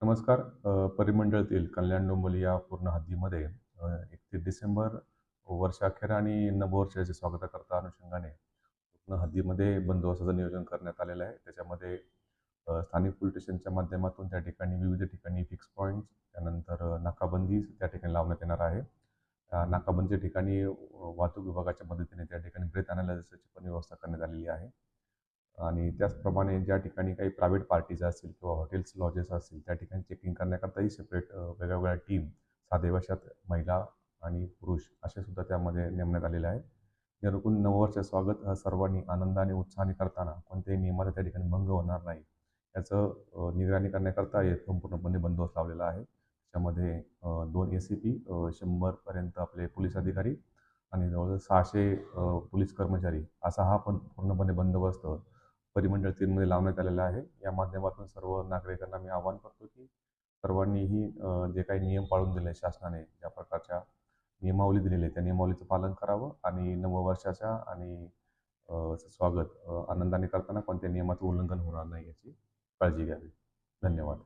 नमस्कार. परिमंडळातील कल्याण डोंबिवली या पूर्ण हद्दीमध्ये 31 डिसेंबर वर्षाअखेर आणि नववर्षाच्या स्वागताकरता अनुषंगाने पूर्ण हद्दीमध्ये बंदोबस्ताचं नियोजन करण्यात आलेलं आहे. त्याच्यामध्ये स्थानिक पोलीस स्टेशनच्या माध्यमातून त्या ठिकाणी विविध ठिकाणी फिक्स पॉईंट्स, त्यानंतर नाकाबंदी त्या ठिकाणी लावण्यात येणार आहे. नाकाबंदीच्या ठिकाणी वाहतूक विभागाच्या मदतीने त्या ठिकाणी ब्रेथ अनालायसिसची पण व्यवस्था करण्यात आलेली आहे. आणि त्याचप्रमाणे ज्या ठिकाणी काही प्रायव्हेट पार्टीज असतील किंवा हॉटेल्स, लॉजेस असतील, त्या ठिकाणी चेकिंग करण्याकरताही सेपरेट वेगळ्या-वेगळ्या टीम, साधे वर्षात महिला आणि पुरुष असे सुद्धा त्यामध्ये नेमण्यात आलेले आहेत. जेणेकरून नववर्ष स्वागत सर्वांनी आनंदाने, उत्साहाने करताना कोणत्याही नियमाला त्या ठिकाणी भंग होणार नाही, याचं निगराणी करण्याकरता हे संपूर्णपणे बंदोबस्त लावलेला आहे. त्याच्यामध्ये 2 ACP, 100पर्यंत आपले पोलीस अधिकारी आणि जवळजवळ 600 पोलीस कर्मचारी असा हा पण पूर्णपणे बंदोबस्त परिमंडळ 3 मध्ये लावण्यात आलेला आहे. या माध्यमातून सर्व नागरिकांना मी आवाहन करतो, की सर्वांनीही जे काही नियम पाळून दिले शासनाने, ज्या प्रकारच्या नियमावली दिलेली आहे, त्या नियमावलीचं पालन करावं आणि नववर्षाच्या आणि स्वागत आनंदाने करताना कोणत्या नियमाचं उल्लंघन होणार नाही याची काळजी घ्यावी. धन्यवाद.